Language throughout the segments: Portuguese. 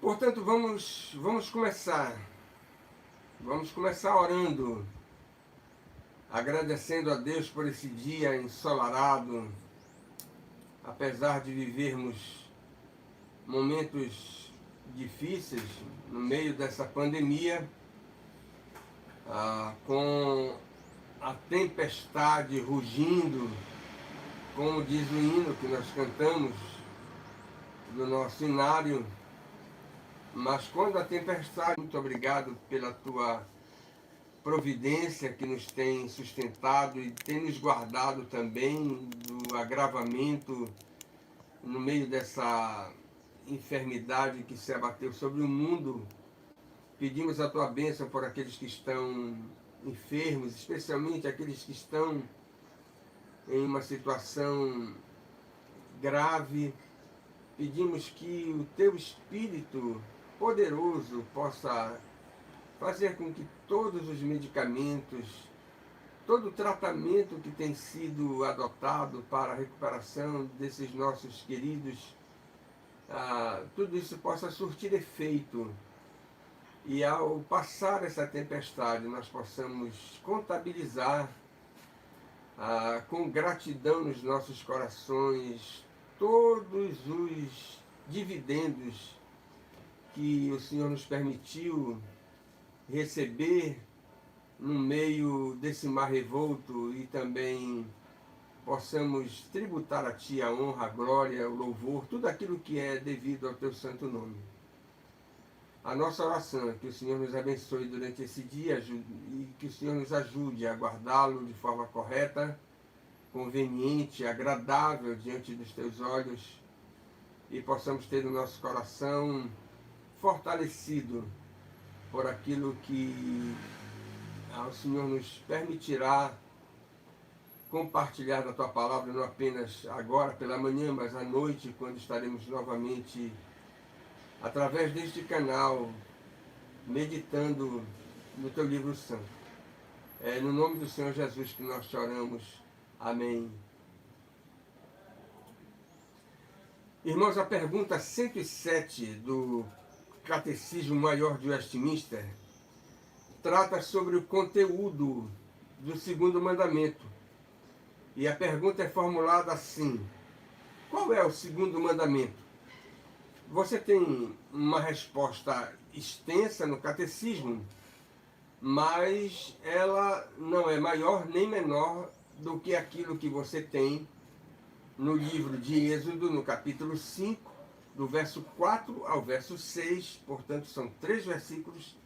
Portanto, vamos começar. Vamos começar orando, agradecendo a Deus por esse dia ensolarado, apesar de vivermos momentos difíceis no meio dessa pandemia, com a tempestade rugindo, como diz o hino que nós cantamos do nosso inário. Mas quando a tempestade, muito obrigado pela tua providência que nos tem sustentado e tem nos guardado também do agravamento no meio dessa enfermidade que se abateu sobre o mundo. Pedimos a tua bênção por aqueles que estão enfermos, especialmente aqueles que estão em uma situação grave. Pedimos que o teu Espírito poderoso possa fazer com que todos os medicamentos, todo o tratamento que tem sido adotado para a recuperação desses nossos queridos, tudo isso possa surtir efeito. E ao passar essa tempestade, nós possamos contabilizar com gratidão nos nossos corações todos os dividendos que o Senhor nos permitiu receber no meio desse mar revolto, e também possamos tributar a Ti a honra, a glória, o louvor, tudo aquilo que é devido ao Teu santo nome. A nossa oração é que o Senhor nos abençoe durante esse dia e que o Senhor nos ajude a guardá-lo de forma correta, conveniente, agradável diante dos Teus olhos, e possamos ter o nosso coração fortalecido por aquilo que o Senhor nos permitirá compartilhar da Tua palavra, não apenas agora pela manhã, mas à noite, quando estaremos novamente através deste canal meditando no Teu livro santo. É no nome do Senhor Jesus que nós te oramos. Amém. Irmãos, a pergunta 107 do Catecismo Maior de Westminster trata sobre o conteúdo do segundo mandamento. E a pergunta é formulada assim: qual é o segundo mandamento? Você tem uma resposta extensa no catecismo, mas ela não é maior nem menor do que aquilo que você tem no livro de Êxodo, no capítulo 5, do verso 4 ao verso 6, portanto são 3 versículos,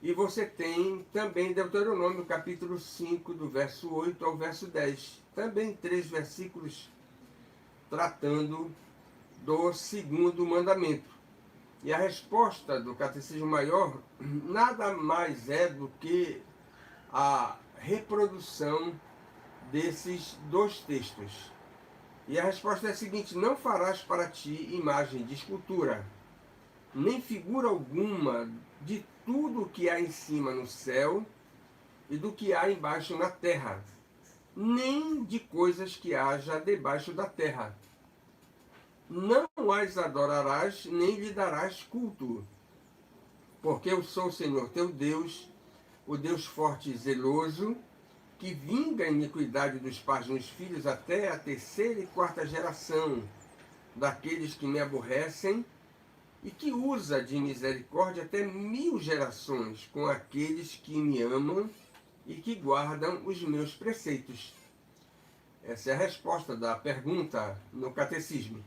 e você tem também Deuteronômio, capítulo 5, do verso 8 ao verso 10, também 3 versículos tratando do segundo mandamento. E a resposta do Catecismo Maior nada mais é do que a reprodução desses dois textos. E a resposta é a seguinte: não farás para ti imagem de escultura, nem figura alguma de tudo o que há em cima no céu e do que há embaixo na terra, nem de coisas que haja debaixo da terra. Não as adorarás, nem lhe darás culto, porque eu sou o Senhor teu Deus, o Deus forte e zeloso, que vinga a iniquidade dos pais nos filhos até a 3ª e 4ª geração daqueles que me aborrecem, e que usa de misericórdia até 1000 gerações com aqueles que me amam e que guardam os meus preceitos. Essa é a resposta da pergunta no catecismo.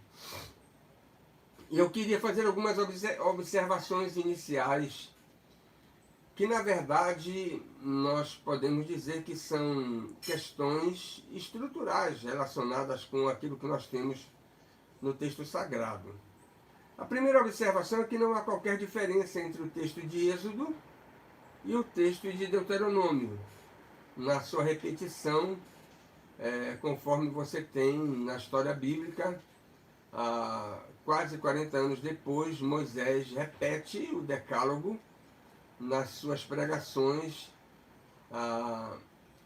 E eu queria fazer algumas observações iniciais, que na verdade nós podemos dizer que são questões estruturais relacionadas com aquilo que nós temos no texto sagrado. A primeira observação é que não há qualquer diferença entre o texto de Êxodo e o texto de Deuteronômio, na sua repetição, conforme você tem na história bíblica. Quase 40 anos depois, Moisés repete o decálogo nas suas pregações,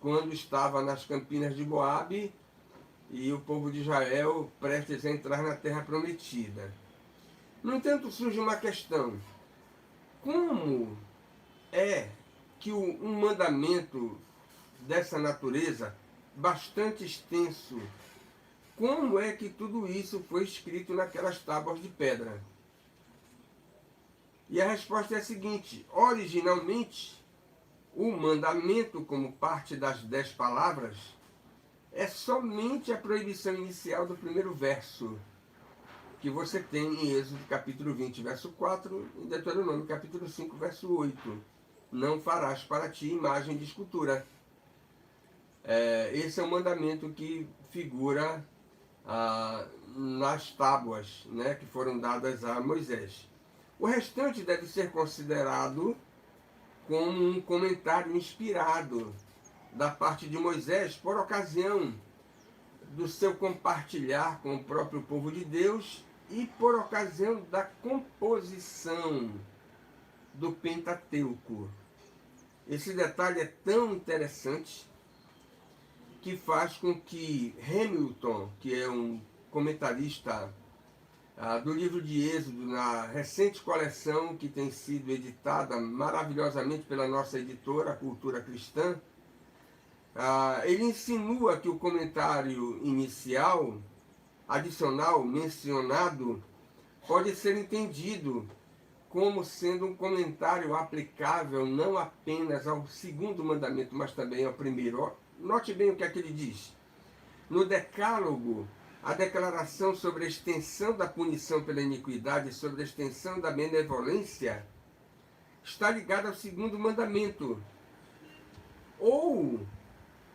quando estava nas campinas de Moabe e o povo de Israel prestes a entrar na terra prometida. No entanto, surge uma questão: como é que um mandamento dessa natureza, bastante extenso, como é que tudo isso foi escrito naquelas tábuas de pedra? E a resposta é a seguinte: originalmente, o mandamento, como parte das 10 palavras, é somente a proibição inicial do primeiro verso, que você tem em Êxodo capítulo 20, verso 4, e Deuteronômio capítulo 5, verso 8. Não farás para ti imagem de escultura. Esse é o mandamento que figura nas tábuas, né, que foram dadas a Moisés. O restante deve ser considerado como um comentário inspirado da parte de Moisés por ocasião do seu compartilhar com o próprio povo de Deus e por ocasião da composição do Pentateuco. Esse detalhe é tão interessante que faz com que Hamilton, que é um comentarista do livro de Êxodo, na recente coleção que tem sido editada maravilhosamente pela nossa editora, Cultura Cristã, ele insinua que o comentário inicial, adicional, mencionado, pode ser entendido como sendo um comentário aplicável não apenas ao segundo mandamento, mas também ao primeiro. Note bem o que é que ele diz. No Decálogo, a declaração sobre a extensão da punição pela iniquidade e sobre a extensão da benevolência está ligada ao segundo mandamento, ou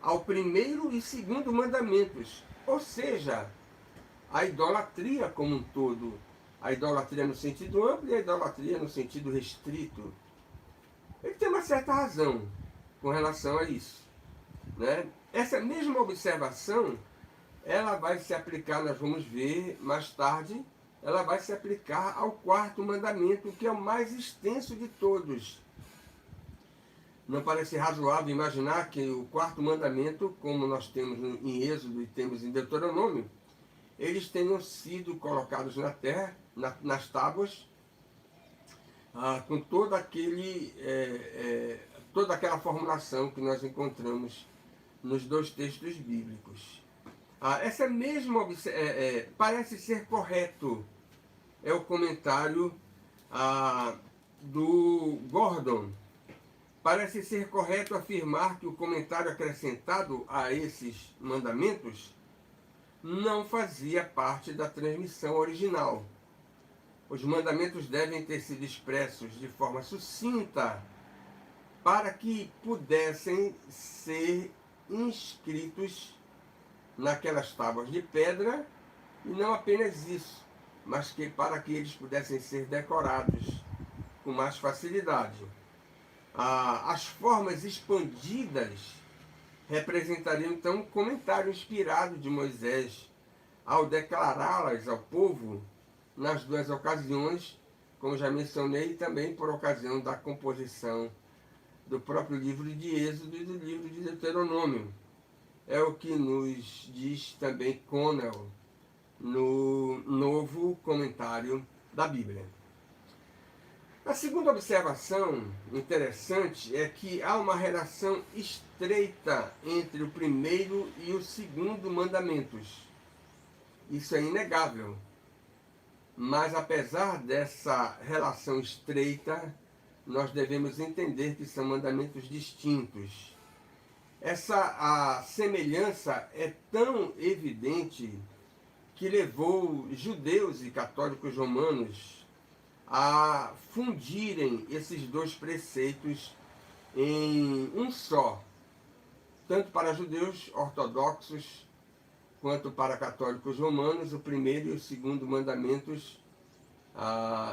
ao primeiro e segundo mandamentos, ou seja, a idolatria como um todo, a idolatria no sentido amplo e a idolatria no sentido restrito. Ele tem uma certa razão com relação a isso, né? Essa mesma observação, ela vai se aplicar, nós vamos ver mais tarde, ela vai se aplicar ao quarto mandamento, que é o mais extenso de todos. Não parece razoável imaginar que o quarto mandamento, como nós temos em Êxodo e temos em Deuteronômio, eles tenham sido colocados na terra, nas tábuas, com todo toda aquela formulação que nós encontramos nos dois textos bíblicos. Essa mesma parece ser correto, é o comentário do Gordon. Parece ser correto afirmar que o comentário acrescentado a esses mandamentos não fazia parte da transmissão original. Os mandamentos devem ter sido expressos de forma sucinta para que pudessem ser inscritos naquelas tábuas de pedra, e não apenas isso, mas para que eles pudessem ser decorados com mais facilidade. As formas expandidas representariam então um comentário inspirado de Moisés ao declará-las ao povo nas duas ocasiões, como já mencionei, e também por ocasião da composição do próprio livro de Êxodo e do livro de Deuteronômio. É o que nos diz também Connell no novo comentário da Bíblia. A segunda observação interessante é que há uma relação estreita entre o primeiro e o segundo mandamentos. Isso é inegável. Mas apesar dessa relação estreita, nós devemos entender que são mandamentos distintos. Essa semelhança é tão evidente que levou judeus e católicos romanos a fundirem esses dois preceitos em um só, tanto para judeus ortodoxos quanto para católicos romanos. O primeiro e o segundo mandamentos,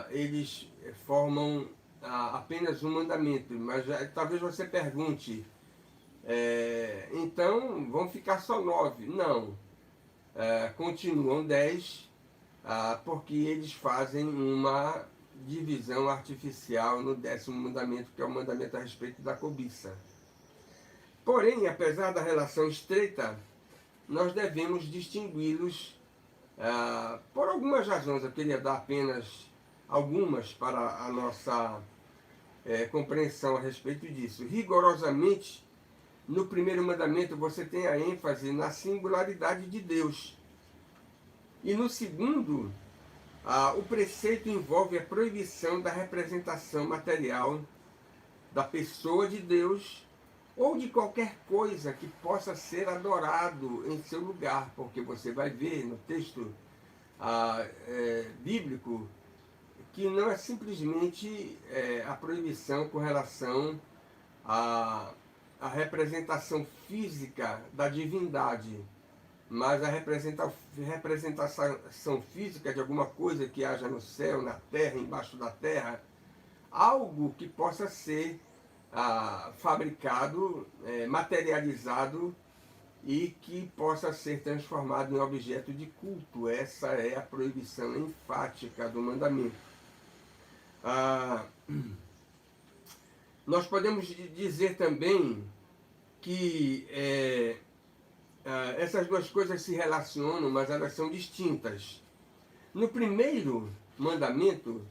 eles formam apenas um mandamento, mas talvez você pergunte, então vão ficar só 9? Não, continuam 10, porque eles fazem uma divisão artificial no 10º mandamento, que é o mandamento a respeito da cobiça. Porém, apesar da relação estreita, nós devemos distingui-los por algumas razões. Eu queria dar apenas algumas para a nossa compreensão a respeito disso. Rigorosamente, no primeiro mandamento você tem a ênfase na singularidade de Deus. E no segundo, o preceito envolve a proibição da representação material da pessoa de Deus ou de qualquer coisa que possa ser adorado em seu lugar, porque você vai ver no texto bíblico que não é simplesmente a proibição com relação à representação física da divindade, mas a representação física de alguma coisa que haja no céu, na terra, embaixo da terra, algo que possa ser fabricado, materializado e que possa ser transformado em objeto de culto. Essa é a proibição enfática do mandamento. Nós podemos dizer também que essas duas coisas se relacionam, mas elas são distintas. No primeiro mandamento,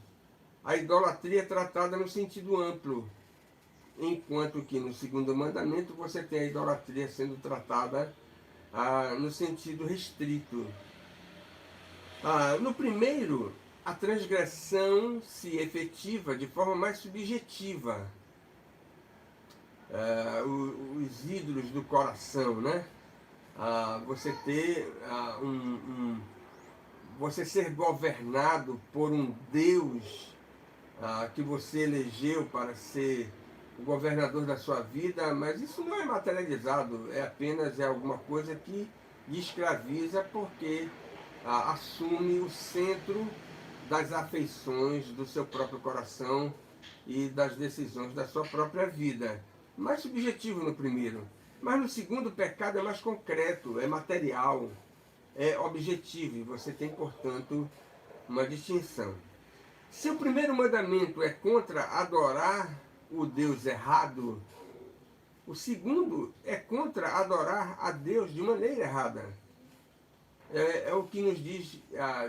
a idolatria é tratada no sentido amplo, enquanto que no segundo mandamento você tem a idolatria sendo tratada no sentido restrito. No primeiro, a transgressão se efetiva de forma mais subjetiva. Os ídolos do coração, né? Você ter você ser governado por um Deus que você elegeu para ser o governador da sua vida, mas isso não é materializado, é apenas alguma coisa que lhe escraviza, porque assume o centro das afeições do seu próprio coração e das decisões da sua própria vida. Mais subjetivo no primeiro. Mas no segundo, o pecado é mais concreto, é material, é objetivo, e você tem, portanto, uma distinção. Se o primeiro mandamento é contra adorar o Deus errado, o segundo é contra adorar a Deus de maneira errada. É o que nos diz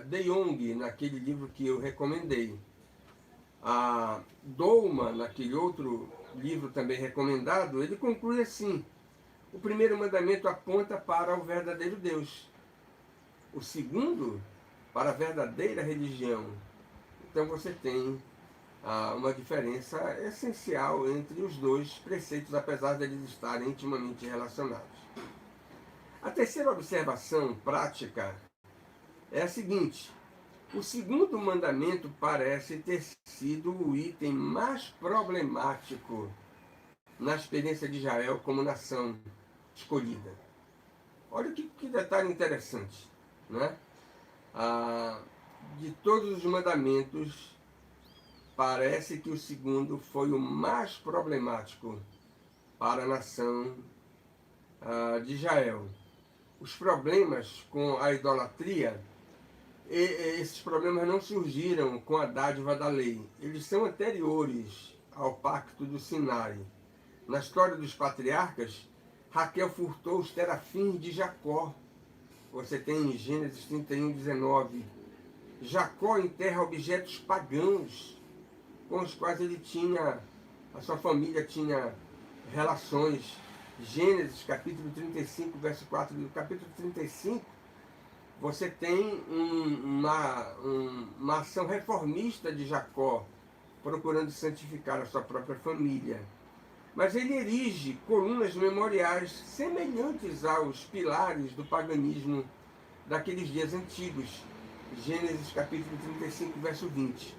De Jong, naquele livro que eu recomendei. Dolman, naquele outro livro também recomendado, ele conclui assim: o primeiro mandamento aponta para o verdadeiro Deus, o segundo para a verdadeira religião. Então você tem uma diferença essencial entre os dois preceitos, apesar de eles estarem intimamente relacionados. A terceira observação prática é a seguinte: o segundo mandamento parece ter sido o item mais problemático na experiência de Israel como nação escolhida. Olha que detalhe interessante, né? De todos os mandamentos, parece que o segundo foi o mais problemático para a nação de Israel. Os problemas com a idolatria, esses problemas não surgiram com a dádiva da lei. Eles são anteriores ao pacto do Sinai. Na história dos patriarcas, Raquel furtou os terafins de Jacó. Você tem em Gênesis 31, 19. Jacó enterra objetos pagãos com os quais a sua família tinha relações. Gênesis, capítulo 35, verso 4. No capítulo 35, você tem uma ação reformista de Jacó, procurando santificar a sua própria família. Mas ele erige colunas memoriais semelhantes aos pilares do paganismo daqueles dias antigos. Gênesis capítulo 35, verso 20.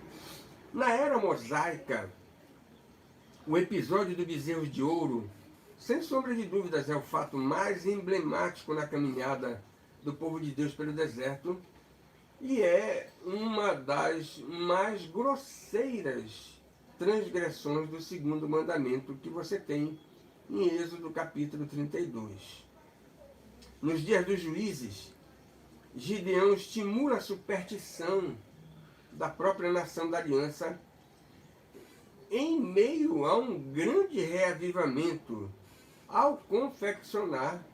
Na era mosaica, o episódio do bezerro de ouro, sem sombra de dúvidas, é o fato mais emblemático na caminhada do povo de Deus pelo deserto e é uma das mais grosseiras transgressões do segundo mandamento que você tem em Êxodo capítulo 32. Nos dias dos juízes, Gideão estimula a superstição da própria nação da aliança em meio a um grande reavivamento ao confeccionar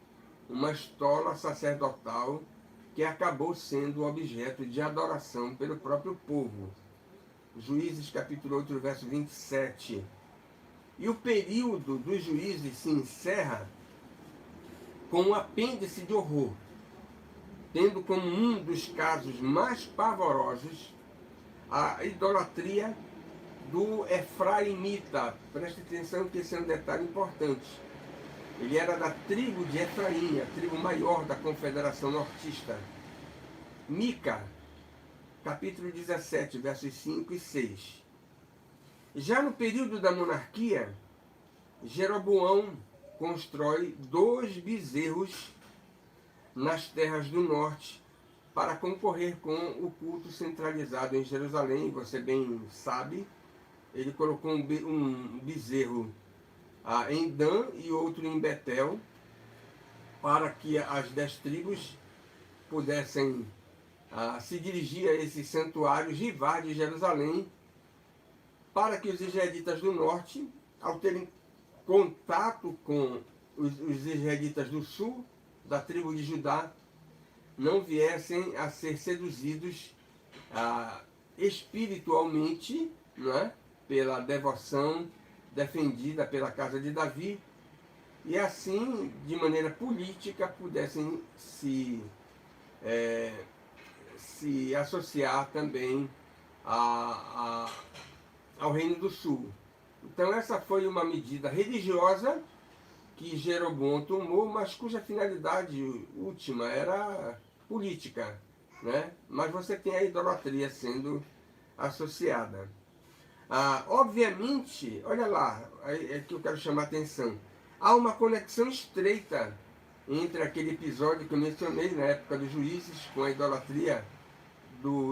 uma estola sacerdotal que acabou sendo objeto de adoração pelo próprio povo. Juízes capítulo 8, verso 27. E o período dos juízes se encerra com um apêndice de horror, tendo como um dos casos mais pavorosos a idolatria do Efraimita. Preste atenção que esse é um detalhe importante. Ele era da tribo de Efraim, a tribo maior da Confederação Nortista. Mica, capítulo 17, versos 5 e 6. Já no período da monarquia, Jeroboão constrói 2 bezerros nas terras do norte para concorrer com o culto centralizado em Jerusalém. Você bem sabe, ele colocou um bezerro em Dan e outro em Betel, para que as 10 tribos pudessem se dirigir a esses santuários rivais de Jerusalém, para que os israelitas do norte, ao terem contato com os israelitas do sul, da tribo de Judá, não viessem a ser seduzidos espiritualmente, não é? Pela devoção defendida pela casa de Davi, e assim, de maneira política, pudessem se associar também ao Reino do Sul. Então essa foi uma medida religiosa que Jeroboão tomou, mas cuja finalidade última era política, né? Mas você tem a idolatria sendo associada. Obviamente, olha lá, é que eu quero chamar a atenção. Há uma conexão estreita entre aquele episódio que eu mencionei na época dos juízes, com a idolatria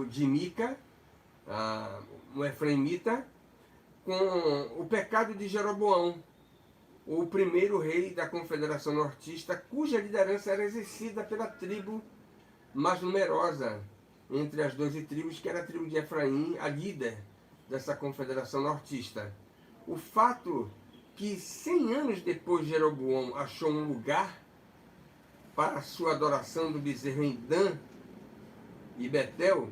de Mica, o Efraimita, com o pecado de Jeroboão, o primeiro rei da Confederação Nortista, cuja liderança era exercida pela tribo mais numerosa entre as 12 tribos, que era a tribo de Efraim, a líder dessa Confederação Nortista. O fato que 100 anos depois Jeroboão achou um lugar para a sua adoração do bezerro em Dan e Betel,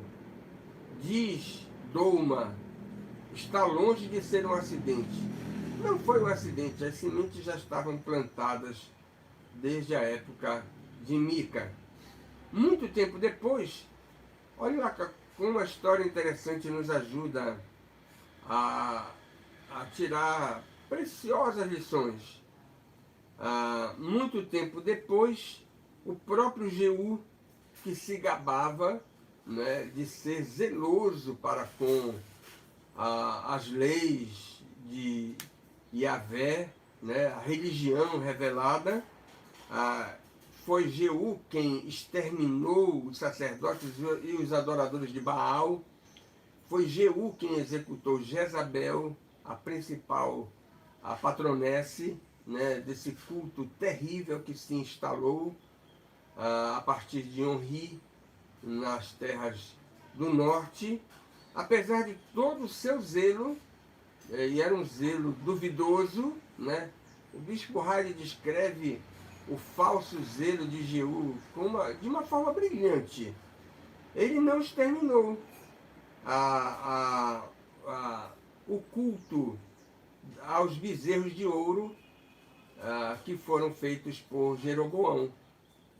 diz Douma, está longe de ser um acidente. Não foi um acidente, as sementes já estavam plantadas desde a época de Mica. Muito tempo depois, olha lá como a história interessante nos ajuda a tirar preciosas lições. Muito tempo depois, o próprio Jeú, que se gabava, né, de ser zeloso para com as leis de Yahvé, né, a religião revelada, foi Jeú quem exterminou os sacerdotes e os adoradores de Baal. Foi Jeú quem executou Jezabel, a principal, a patronesse, né, desse culto terrível que se instalou a partir de Onri, nas terras do norte. Apesar de todo o seu zelo, e era um zelo duvidoso, né, o bispo Riley descreve o falso zelo de Jeú de uma forma brilhante. Ele não exterminou o culto aos bezerros de ouro que foram feitos por Jeroboão.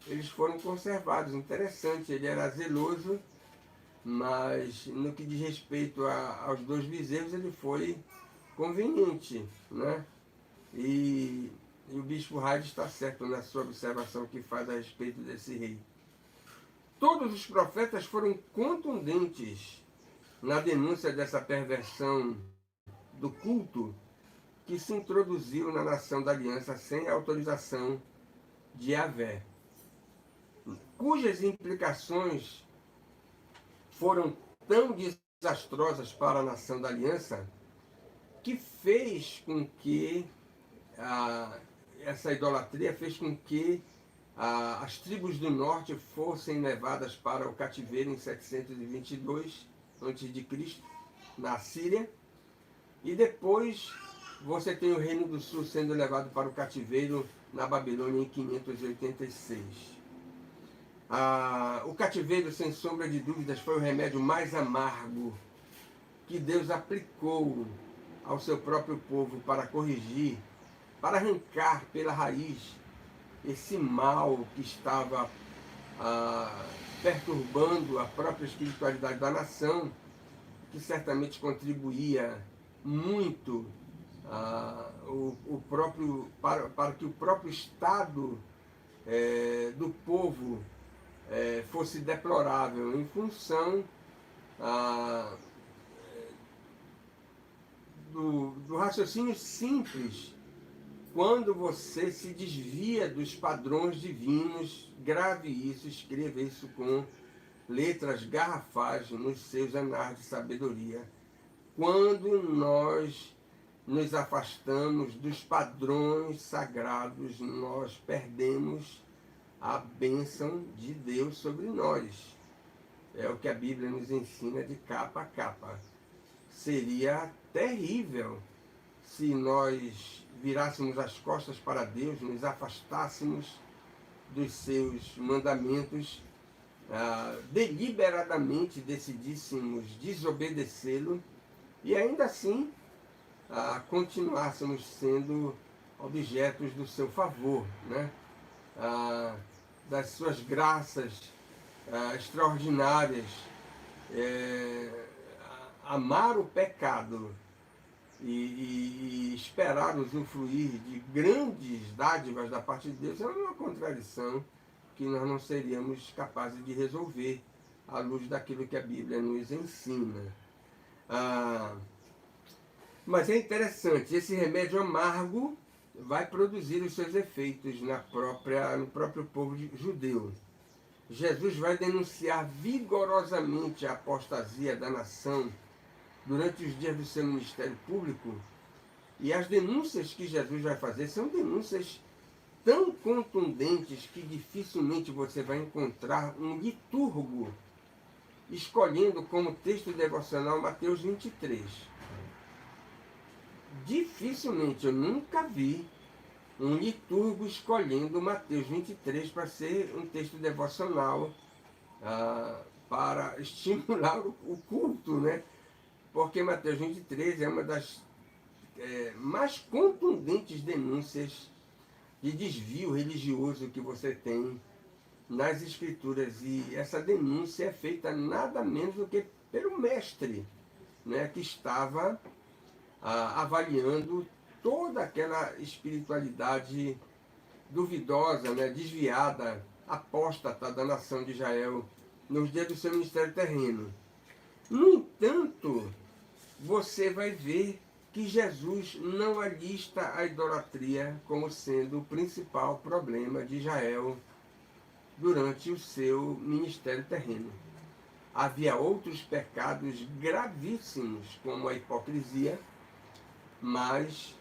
Eles foram conservados. Interessante, ele era zeloso, mas no que diz respeito aos 2 bezerros, ele foi conveniente, né? E o bispo Riley está certo na sua observação que faz a respeito desse rei. Todos os profetas foram contundentes na denúncia dessa perversão do culto que se introduziu na nação da aliança sem a autorização de Yahvé, cujas implicações foram tão desastrosas para a nação da aliança, que fez com que essa idolatria fez com que as tribos do norte fossem levadas para o cativeiro em 722 a.C., na Síria, e depois você tem o Reino do Sul sendo levado para o cativeiro na Babilônia em 586. O cativeiro, sem sombra de dúvidas, foi o remédio mais amargo que Deus aplicou ao seu próprio povo para corrigir, para arrancar pela raiz esse mal que estava perturbando a própria espiritualidade da nação, que certamente contribuía muito para que o próprio estado do povo fosse deplorável, em função do raciocínio simples. Quando você se desvia dos padrões divinos, grave isso, escreva isso com letras garrafais nos seus anais de sabedoria. Quando nós nos afastamos dos padrões sagrados, nós perdemos a bênção de Deus sobre nós. É o que a Bíblia nos ensina de capa a capa. Seria terrível se nós virássemos as costas para Deus, nos afastássemos dos seus mandamentos, deliberadamente decidíssemos desobedecê-lo e ainda assim continuássemos sendo objetos do seu favor, né? Das suas graças extraordinárias. Amar o pecado e esperar usufruir de grandes dádivas da parte de Deus é uma contradição que nós não seríamos capazes de resolver à luz daquilo que a Bíblia nos ensina. Mas é interessante, esse remédio amargo vai produzir os seus efeitos no próprio povo judeu. Jesus vai denunciar vigorosamente a apostasia da nação durante os dias do seu ministério público, e as denúncias que Jesus vai fazer são denúncias tão contundentes que dificilmente você vai encontrar um liturgo escolhendo como texto devocional Mateus 23. Dificilmente, eu nunca vi um liturgo escolhendo Mateus 23 para ser um texto devocional para estimular o culto, né? Porque Mateus 23 é uma das mais contundentes denúncias de desvio religioso que você tem nas Escrituras. E essa denúncia é feita nada menos do que pelo mestre, né, que estava avaliando toda aquela espiritualidade duvidosa, né, desviada, apóstata da nação de Israel nos dias do seu ministério terreno. No entanto, você vai ver que Jesus não alista a idolatria como sendo o principal problema de Israel durante o seu ministério terreno. Havia outros pecados gravíssimos, como a hipocrisia, mas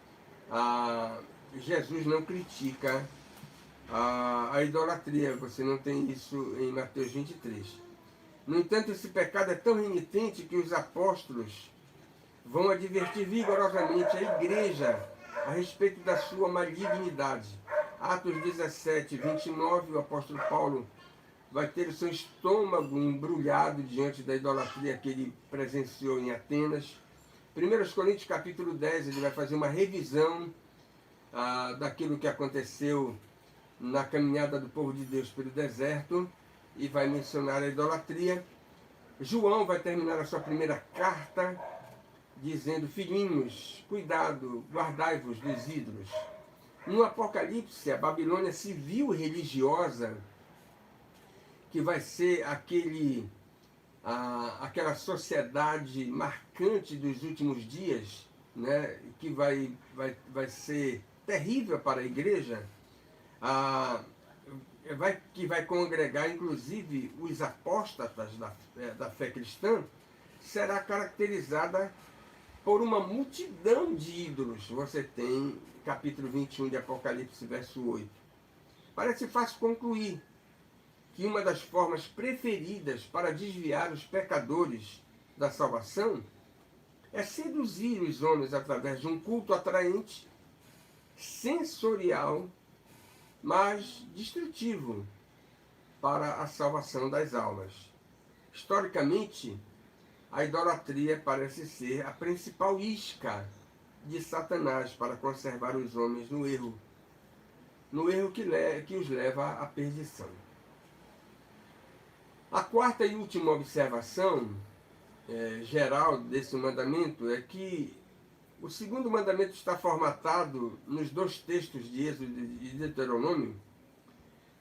Jesus não critica a idolatria. Você não tem isso em Mateus 23. No entanto, esse pecado é tão renitente que os apóstolos vão advertir vigorosamente a igreja a respeito da sua malignidade. Atos 17, 29, o apóstolo Paulo vai ter o seu estômago embrulhado diante da idolatria que ele presenciou em Atenas. 1 Coríntios capítulo 10, ele vai fazer uma revisão daquilo que aconteceu na caminhada do povo de Deus pelo deserto e vai mencionar a idolatria. João vai terminar a sua primeira carta dizendo: filhinhos, cuidado, guardai-vos dos ídolos. No Apocalipse, a Babilônia civil religiosa, que vai ser aquela sociedade marcante dos últimos dias, né, que vai ser terrível para a igreja, que vai congregar inclusive os apóstatas da fé cristã, será caracterizada por uma multidão de ídolos. Você tem capítulo 21 de Apocalipse, verso 8. Parece fácil concluir que uma das formas preferidas para desviar os pecadores da salvação é seduzir os homens através de um culto atraente, sensorial, mas destrutivo para a salvação das almas. Historicamente, a idolatria parece ser a principal isca de Satanás para conservar os homens no erro que os leva à perdição. A quarta e última observação geral desse mandamento é que o segundo mandamento está formatado nos dois textos de Êxodo e Deuteronômio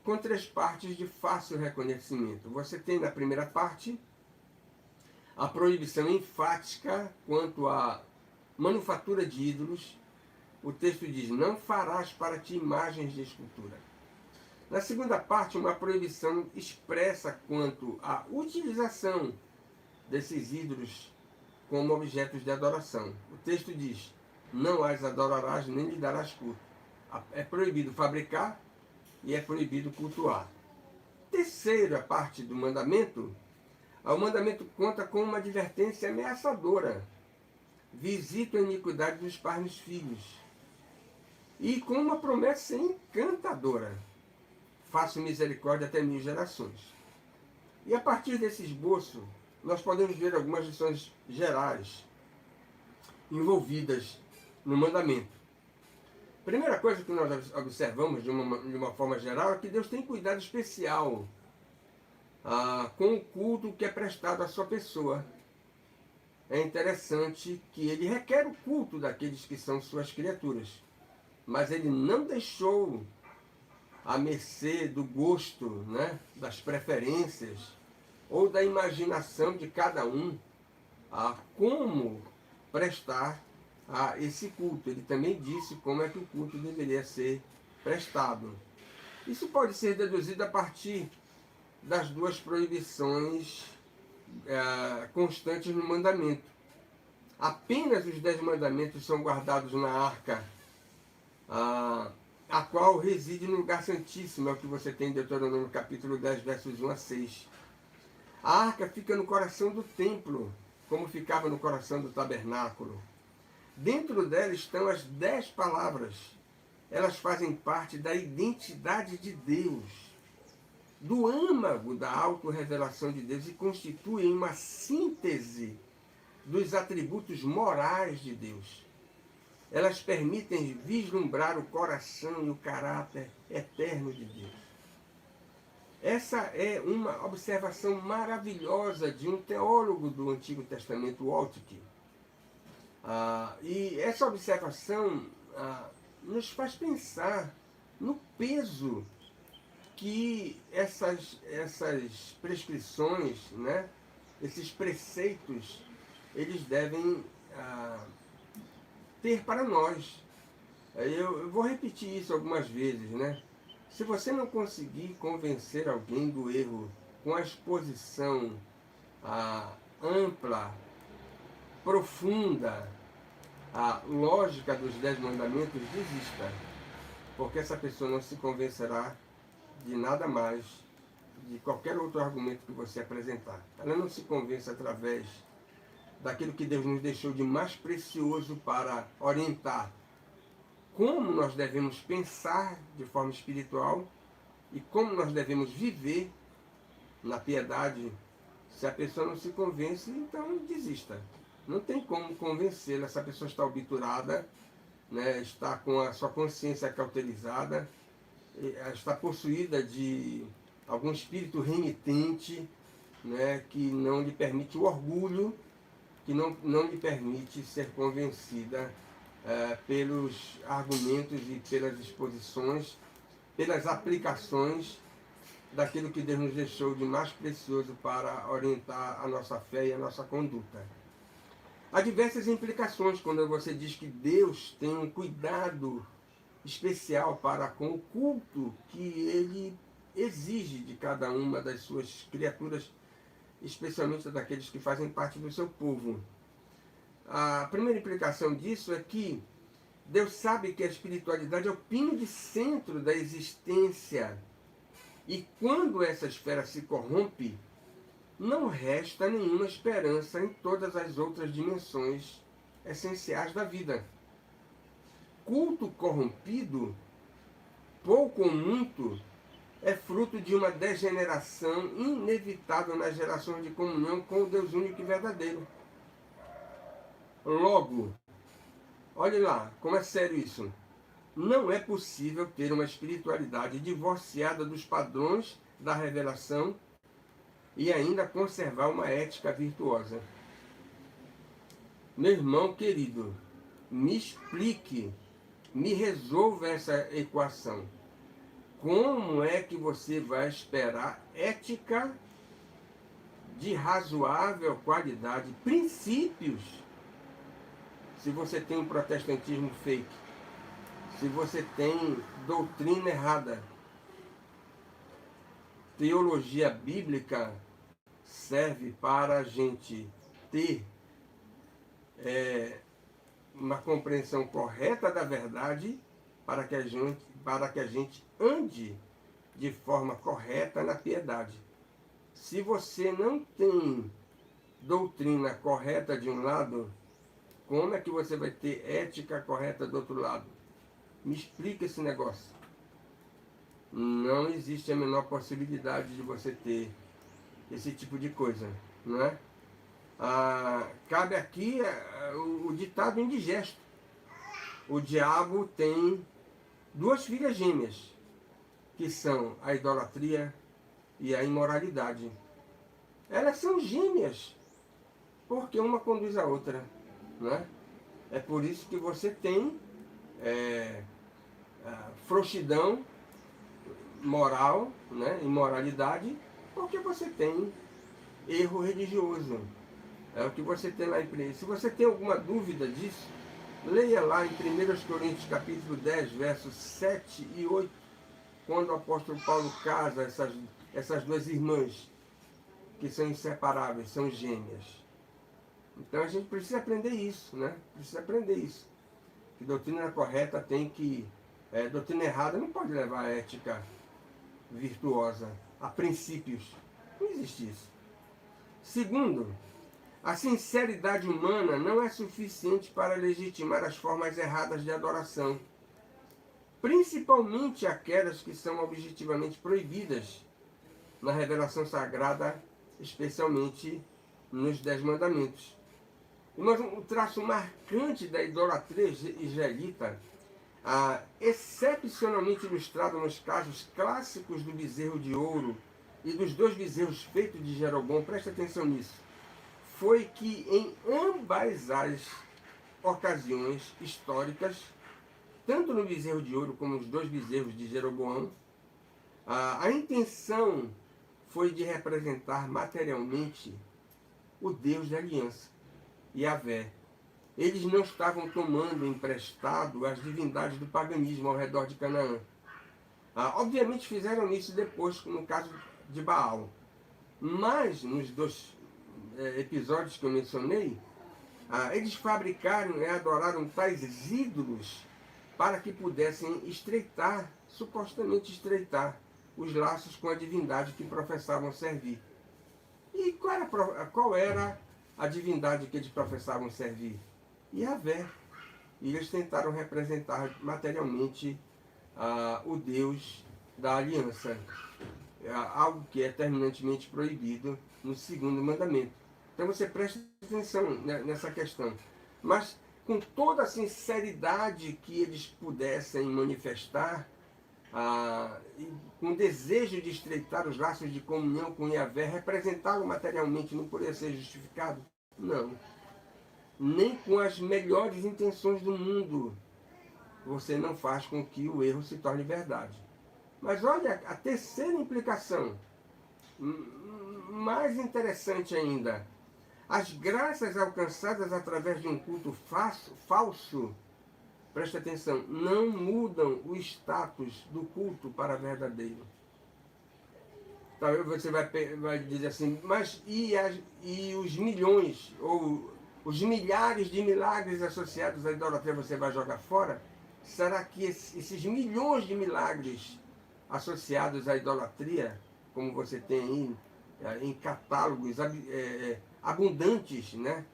com três partes de fácil reconhecimento. Você tem na primeira parte a proibição enfática quanto à manufatura de ídolos. O texto diz: não farás para ti imagens de escultura. Na segunda parte, uma proibição expressa quanto à utilização desses ídolos como objetos de adoração. O texto diz: não as adorarás nem lhe darás culto. É proibido fabricar e é proibido cultuar. Terceira parte do mandamento, o mandamento conta com uma advertência ameaçadora: visita a iniquidade dos pais nos filhos. E com uma promessa encantadora: faço misericórdia até 1000 gerações. E a partir desse esboço, nós podemos ver algumas lições gerais envolvidas no mandamento. Primeira coisa que nós observamos de uma forma geral é que Deus tem cuidado especial com o culto que é prestado à sua pessoa. É interessante que ele requer o culto daqueles que são suas criaturas, mas ele não deixou à mercê do gosto, né, das preferências ou da imaginação de cada um a como prestar a esse culto. Ele também disse como é que o culto deveria ser prestado. Isso pode ser deduzido a partir das duas proibições constantes no mandamento. Apenas os 10 mandamentos são guardados na arca, a qual reside no lugar santíssimo, é o que você tem em Deuteronômio capítulo 10, versos 1 a 6. A arca fica no coração do templo, como ficava no coração do tabernáculo. Dentro dela estão as 10 palavras. Elas fazem parte da identidade de Deus, do âmago da autorrevelação de Deus, e constituem uma síntese dos atributos morais de Deus. Elas permitem vislumbrar o coração e o caráter eterno de Deus. Essa é uma observação maravilhosa de um teólogo do Antigo Testamento, Waltke. E essa observação nos faz pensar no peso que essas prescrições, né, esses preceitos, eles devem ter para nós. Eu vou repetir isso algumas vezes, né? Se você não conseguir convencer alguém do erro com a exposição ampla, profunda, a lógica dos 10 mandamentos, desista. Porque essa pessoa não se convencerá de nada mais, de qualquer outro argumento que você apresentar. Ela não se convence através daquilo que Deus nos deixou de mais precioso para orientar como nós devemos pensar de forma espiritual e como nós devemos viver na piedade. Se a pessoa não se convence, então desista. Não tem como convencê-la. Essa pessoa está obturada, né, está com a sua consciência cauterizada, está possuída de algum espírito renitente, né, que não lhe permite o orgulho, que não lhe permite ser convencida pelos argumentos e pelas exposições, pelas aplicações daquilo que Deus nos deixou de mais precioso para orientar a nossa fé e a nossa conduta. Há diversas implicações quando você diz que Deus tem um cuidado especial para com o culto que Ele exige de cada uma das suas criaturas, especialmente daqueles que fazem parte do seu povo. A primeira implicação disso é que Deus sabe que a espiritualidade é o pino de centro da existência, e quando essa esfera se corrompe, não resta nenhuma esperança em todas as outras dimensões essenciais da vida. Culto corrompido, pouco ou muito, é fruto de uma degeneração inevitável nas gerações de comunhão com o Deus único e verdadeiro. Logo, olhe lá, como é sério isso. Não é possível ter uma espiritualidade divorciada dos padrões da revelação e ainda conservar uma ética virtuosa. Meu irmão querido, me explique, me resolva essa equação. Como é que você vai esperar ética de razoável qualidade, princípios, se você tem um protestantismo fake, se você tem doutrina errada? Teologia bíblica serve para a gente ter uma compreensão correta da verdade, para que a gente ande de forma correta na piedade. Se você não tem doutrina correta de um lado, como é que você vai ter ética correta do outro lado? Me explica esse negócio. Não existe a menor possibilidade de você ter esse tipo de coisa, não é? Cabe aqui o ditado indigesto. O diabo tem duas filhas gêmeas, que são a idolatria e a imoralidade. Elas são gêmeas, porque uma conduz a outra, né? É por isso que você tem frouxidão moral, né? Imoralidade, porque você tem erro religioso. É o que você tem lá em 1. Se você tem alguma dúvida disso, leia lá em 1 Coríntios capítulo 10, versos 7 e 8, quando o apóstolo Paulo casa essas duas irmãs, que são inseparáveis, são gêmeas. Então a gente precisa aprender isso, né? Precisa aprender isso. Que doutrina correta tem que... doutrina errada não pode levar a ética virtuosa, a princípios. Não existe isso. Segundo, a sinceridade humana não é suficiente para legitimar as formas erradas de adoração, principalmente aquelas que são objetivamente proibidas na revelação sagrada, especialmente nos 10 mandamentos. Mas um traço marcante da idolatria israelita, excepcionalmente ilustrado nos casos clássicos do bezerro de ouro e dos 2 bezerros feitos de Jeroboão, presta atenção nisso, foi que em ambas as ocasiões históricas, tanto no bezerro de ouro como nos 2 bezerros de Jeroboão, a intenção foi de representar materialmente o Deus da aliança, Yahvé. Eles não estavam tomando emprestado as divindades do paganismo ao redor de Canaã. Obviamente fizeram isso depois, no caso de Baal. Mas, nos 2 episódios que eu mencionei, eles fabricaram e adoraram tais ídolos para que pudessem estreitar, supostamente estreitar, os laços com a divindade que professavam servir. E qual era a divindade que eles professavam servir? Yahvé. E eles tentaram representar materialmente o Deus da aliança, algo que é terminantemente proibido no 2º mandamento. Então você presta atenção nessa questão. Mas com toda a sinceridade que eles pudessem manifestar, com desejo de estreitar os laços de comunhão com Yahvé, representá-lo materialmente não poderia ser justificado? Não. Nem com as melhores intenções do mundo você não faz com que o erro se torne verdade. Mas olha a terceira implicação, mais interessante ainda. As graças alcançadas através de um culto falso, presta atenção, não mudam o status do culto para verdadeiro. Talvez você vai dizer assim, mas e os milhões, ou os milhares de milagres associados à idolatria você vai jogar fora? Será que esses milhões de milagres associados à idolatria, como você tem aí em catálogos abundantes, né?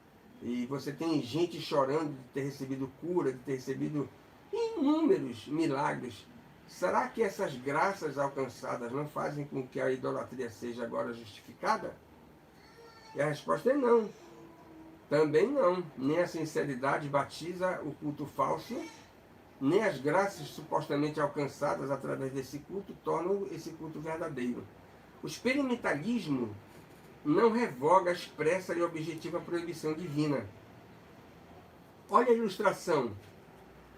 E você tem gente chorando de ter recebido cura, de ter recebido inúmeros milagres. será que essas graças alcançadas não fazem com que a idolatria seja agora justificada? E a resposta é não. Também não. Nem a sinceridade batiza o culto falso, nem as graças supostamente alcançadas através desse culto tornam esse culto verdadeiro. O experimentalismo não revoga a expressa e objetiva proibição divina. Olha a ilustração.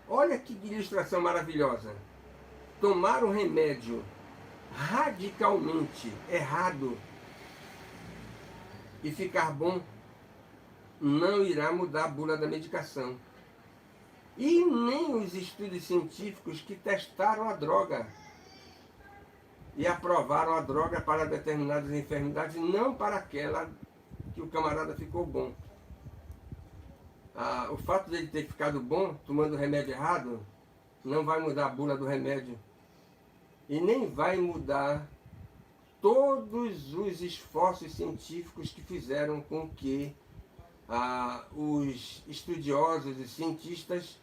Olha que ilustração maravilhosa. Tomar um remédio radicalmente errado e ficar bom não irá mudar a bula da medicação. E nem os estudos científicos que testaram a droga e aprovaram a droga para determinadas enfermidades, não para aquela que o camarada ficou bom. O fato dele ter ficado bom, tomando o remédio errado, não vai mudar a bula do remédio. E nem vai mudar todos os esforços científicos que fizeram com que os estudiosos e cientistas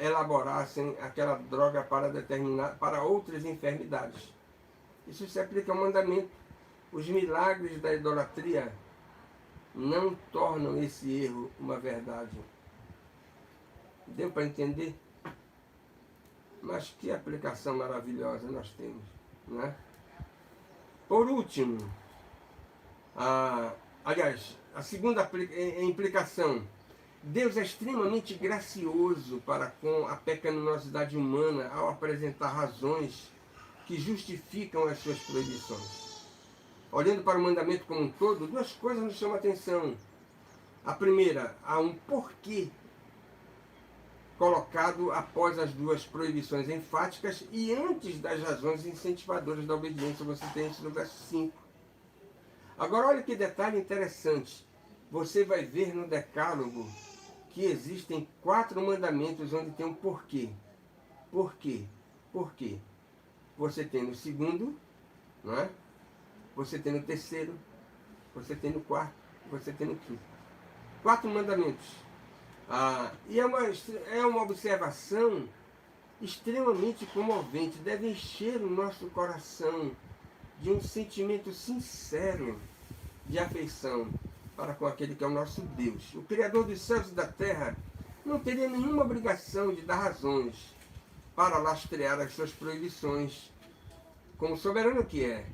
elaborassem aquela droga para outras enfermidades. Isso se aplica ao mandamento. Os milagres da idolatria não tornam esse erro uma verdade. Deu para entender? Mas que aplicação maravilhosa nós temos, né? Por último, aliás, a segunda implicação: Deus é extremamente gracioso para com a pecaminosidade humana ao apresentar razões que justificam as suas proibições. Olhando para o mandamento como um todo, duas coisas nos chamam a atenção. A primeira, há um porquê colocado após as duas proibições enfáticas e antes das razões incentivadoras da obediência. Você tem isso no verso 5. Agora olha que detalhe interessante. Você vai ver no Decálogo que existem 4 mandamentos onde tem um porquê. Por quê? Por quê? Você tem no segundo, não é? Você tem no terceiro, você tem no quarto, você tem no quinto. 4 mandamentos. E é uma observação extremamente comovente. Deve encher o nosso coração de um sentimento sincero de afeição para com aquele que é o nosso Deus. O Criador dos céus e da terra não teria nenhuma obrigação de dar razões para lastrear as suas proibições, como soberano que é.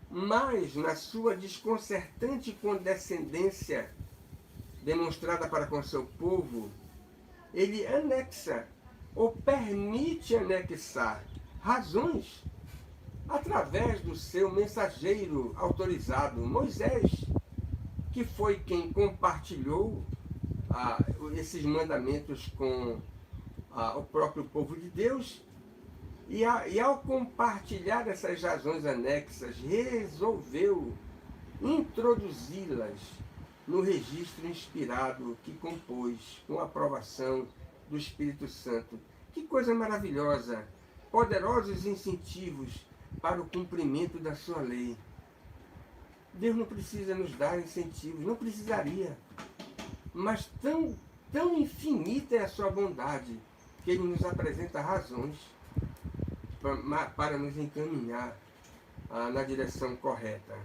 Mas, na sua desconcertante condescendência demonstrada para com seu povo, ele anexa ou permite anexar razões através do seu mensageiro autorizado, Moisés, que foi quem compartilhou esses mandamentos com o próprio povo de Deus, e ao compartilhar essas razões anexas, resolveu introduzi-las no registro inspirado que compôs com a aprovação do Espírito Santo. Que coisa maravilhosa! Poderosos incentivos para o cumprimento da sua lei. Deus não precisa nos dar incentivos, não precisaria. Mas tão infinita é a sua bondade, que Ele nos apresenta razões para nos encaminhar na direção correta.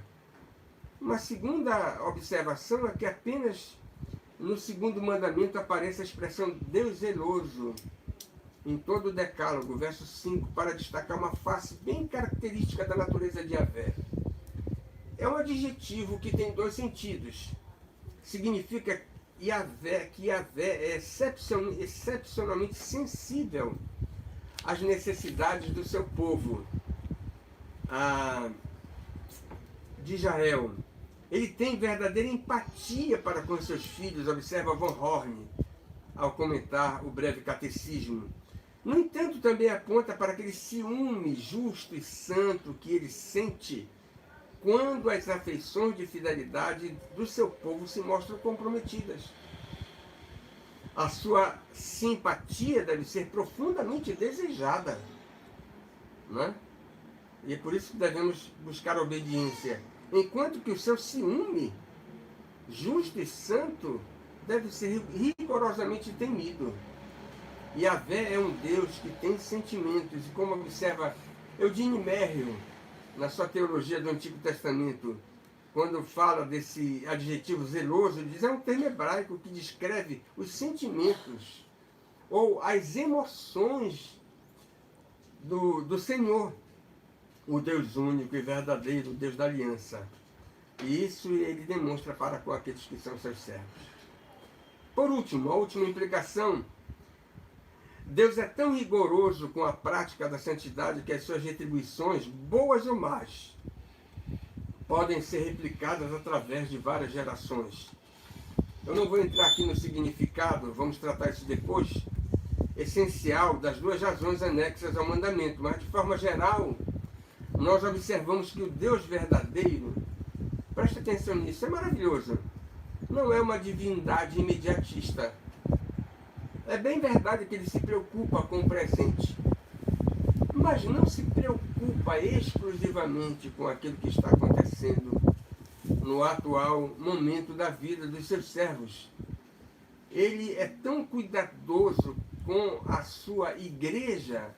Uma segunda observação é que apenas no segundo mandamento aparece a expressão Deus zeloso em todo o Decálogo, verso 5, para destacar uma face bem característica da natureza de Yahvé. É um adjetivo que tem 2 sentidos. Significa que Yahvé é excepcionalmente sensível às necessidades do seu povo, de Israel. Ele tem verdadeira empatia para com seus filhos, observa Von Horn ao comentar o breve catecismo. No entanto, também aponta para aquele ciúme justo e santo que ele sente quando as afeições de fidelidade do seu povo se mostram comprometidas. A sua simpatia deve ser profundamente desejada, não é? E é por isso que devemos buscar a obediência. Enquanto que o seu ciúme, justo e santo, deve ser rigorosamente temido. Yahvé é um Deus que tem sentimentos, e como observa Eugene Merrill, na sua teologia do Antigo Testamento, quando fala desse adjetivo zeloso, ele diz, é um termo hebraico que descreve os sentimentos ou as emoções do Senhor, o Deus único e verdadeiro, o Deus da aliança. E isso ele demonstra para com aqueles que são seus servos. Por último, a última implicação, Deus é tão rigoroso com a prática da santidade que as suas retribuições, boas ou más, podem ser replicadas através de várias gerações. Eu não vou entrar aqui no significado, vamos tratar isso depois, essencial das duas razões anexas ao mandamento, mas de forma geral, nós observamos que o Deus verdadeiro, preste atenção nisso, é maravilhoso, não é uma divindade imediatista. É bem verdade que ele se preocupa com o presente, mas não se preocupa exclusivamente com aquilo que está acontecendo no atual momento da vida dos seus servos. Ele é tão cuidadoso com a sua igreja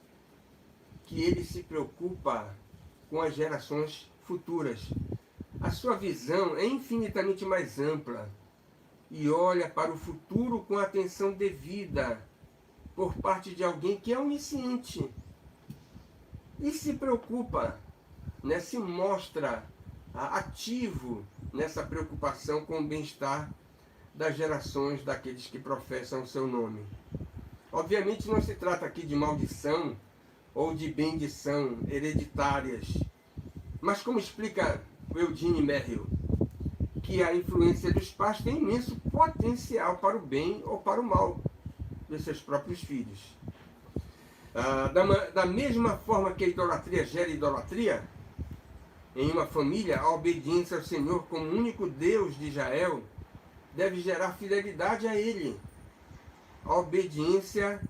que ele se preocupa com as gerações futuras. A sua visão é infinitamente mais ampla e olha para o futuro com atenção devida por parte de alguém que é onisciente e se preocupa, né, se mostra ativo nessa preocupação com o bem-estar das gerações daqueles que professam o seu nome. Obviamente não se trata aqui de maldição ou de bendição hereditárias, mas como explica o Eugene Merrill, que a influência dos pais tem imenso potencial para o bem ou para o mal dos seus próprios filhos. Da mesma forma que a idolatria gera idolatria, em uma família, a obediência ao Senhor como único Deus de Israel deve gerar fidelidade a Ele. A obediência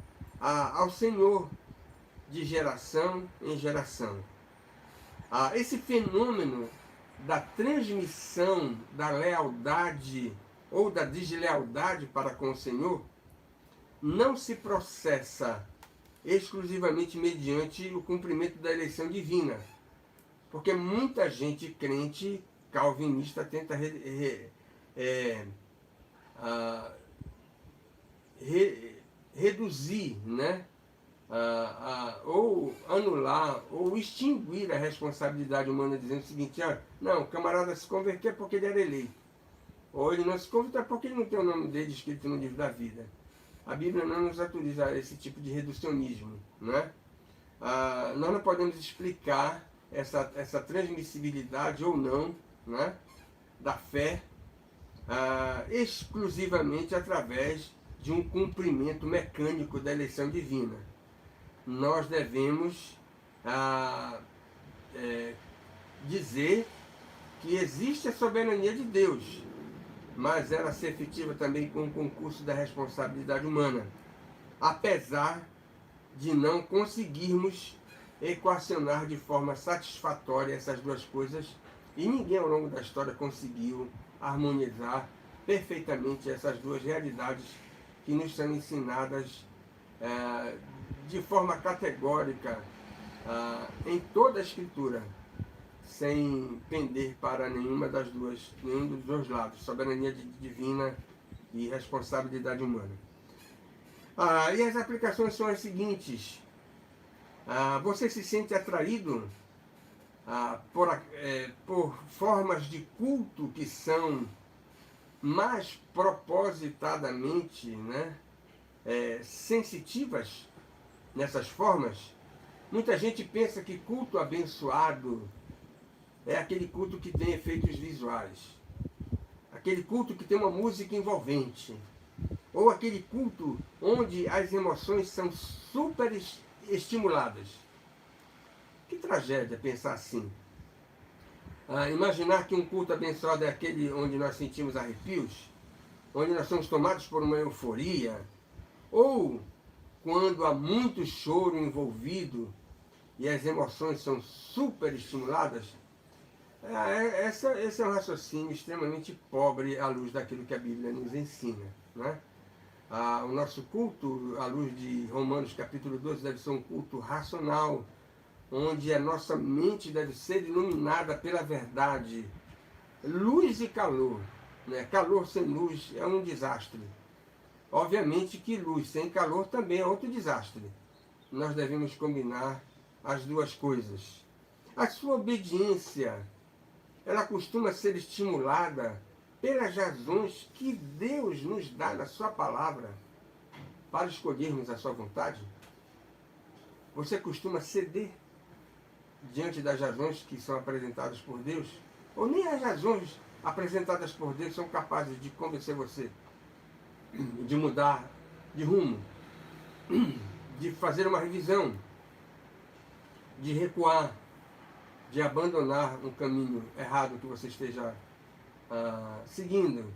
ao Senhor de geração em geração. Esse fenômeno da transmissão da lealdade ou da deslealdade para com o Senhor não se processa exclusivamente mediante o cumprimento da eleição divina. Porque muita gente crente calvinista tenta reduzir, né? Ou anular, ou extinguir a responsabilidade humana, dizendo o seguinte, não, o camarada se converteu porque ele era eleito. Ou ele não se converteu porque ele não tem o nome dele escrito no livro da vida. A Bíblia não nos autoriza esse tipo de reducionismo, né? Nós não podemos explicar essa transmissibilidade ou não, né, da fé exclusivamente através de um cumprimento mecânico da eleição divina. Nós devemos dizer que existe a soberania de Deus, mas ela se efetiva também com o concurso da responsabilidade humana, apesar de não conseguirmos equacionar de forma satisfatória essas duas coisas, e ninguém ao longo da história conseguiu harmonizar perfeitamente essas duas realidades que nos são ensinadas de forma categórica em toda a Escritura, sem pender para nenhum dos dois lados, soberania divina e responsabilidade humana. E as aplicações são as seguintes. Você se sente atraído por formas de culto que são mais propositadamente, né, sensitivas nessas formas? Muita gente pensa que culto abençoado é aquele culto que tem efeitos visuais, aquele culto que tem uma música envolvente, ou aquele culto onde as emoções são super estimuladas. Que tragédia pensar assim. Imaginar que um culto abençoado é aquele onde nós sentimos arrepios, onde nós somos tomados por uma euforia, ou quando há muito choro envolvido e as emoções são super estimuladas. Esse é um raciocínio extremamente pobre à luz daquilo que a Bíblia nos ensina, né? O nosso culto, à luz de Romanos capítulo 12, deve ser um culto racional, onde a nossa mente deve ser iluminada pela verdade. Luz e calor. Né? Calor sem luz é um desastre. Obviamente que luz sem calor também é outro desastre. Nós devemos combinar as duas coisas. A sua obediência, ela costuma ser estimulada pelas razões que Deus nos dá na sua palavra para escolhermos a sua vontade. Você costuma ceder diante das razões que são apresentadas por Deus? Ou nem as razões apresentadas por Deus são capazes de convencer você de mudar de rumo, de fazer uma revisão, de recuar, de abandonar um caminho errado que você esteja seguindo.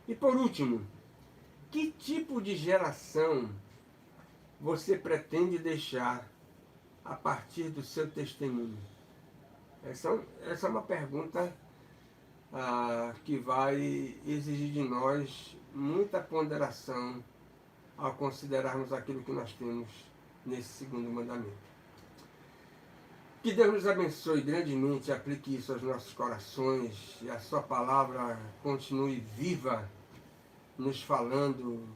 E por último, que tipo de geração você pretende deixar a partir do seu testemunho? Essa é uma pergunta que vai exigir de nós muita ponderação ao considerarmos aquilo que nós temos nesse segundo mandamento. Que Deus nos abençoe grandemente, aplique isso aos nossos corações e a sua palavra continue viva, nos falando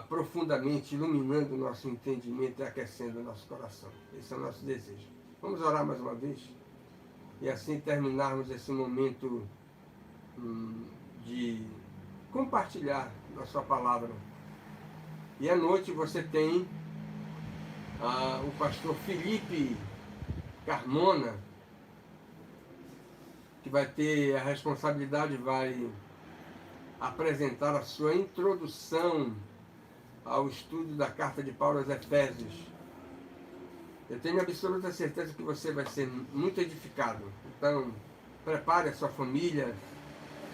profundamente, iluminando o nosso entendimento e aquecendo o nosso coração. Esse é o nosso desejo. Vamos orar mais uma vez e assim terminarmos esse momento de compartilhar a sua palavra. E à noite você tem o pastor Felipe Carmona, que vai ter a responsabilidade, vai apresentar a sua introdução ao estudo da carta de Paulo aos Efésios. Eu tenho absoluta certeza que você vai ser muito edificado. Então, prepare a sua família,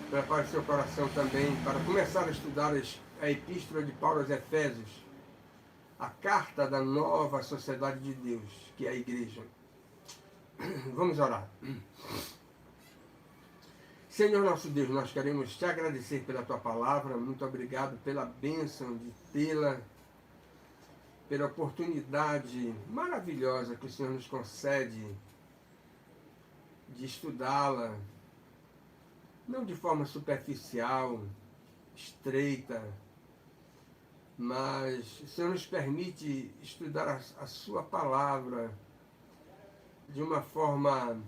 prepare seu coração também para começar a estudar a epístola de Paulo aos Efésios, a carta da nova sociedade de Deus, que é a igreja. Vamos orar. Senhor nosso Deus, nós queremos te agradecer pela tua palavra. Muito obrigado pela bênção de tê-la, pela oportunidade maravilhosa que o Senhor nos concede de estudá-la, não de forma superficial, estreita, mas o Senhor nos permite estudar a sua palavra de uma forma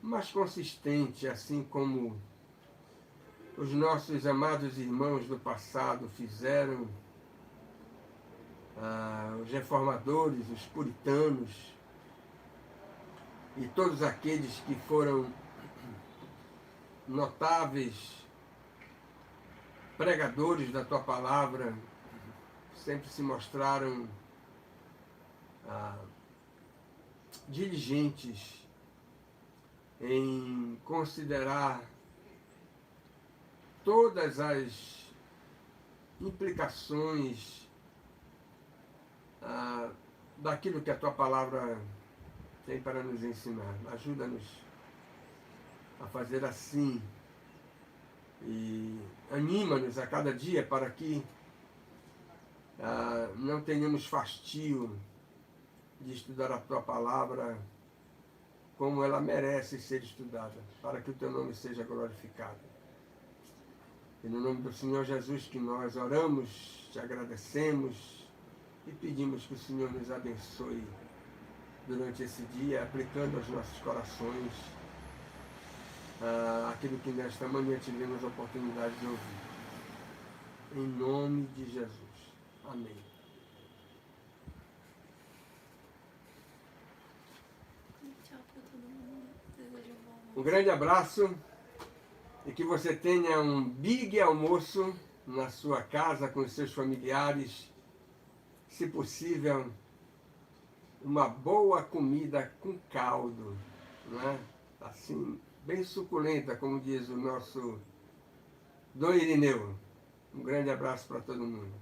mais consistente, assim como os nossos amados irmãos do passado fizeram, os reformadores, os puritanos e todos aqueles que foram notáveis pregadores da tua palavra, sempre se mostraram diligentes em considerar todas as implicações daquilo que a tua palavra tem para nos ensinar. Ajuda-nos a fazer assim e anima-nos a cada dia para que não tenhamos fastio de estudar a tua palavra como ela merece ser estudada, para que o teu nome seja glorificado. E no nome do Senhor Jesus que nós oramos, te agradecemos e pedimos que o Senhor nos abençoe durante esse dia, aplicando aos nossos corações aquilo que nesta manhã tivemos a oportunidade de ouvir. Em nome de Jesus. Amém. Um grande abraço e que você tenha um big almoço na sua casa com os seus familiares, se possível, uma boa comida com caldo, né? Assim, bem suculenta, como diz o nosso Dom Irineu. Um grande abraço para todo mundo.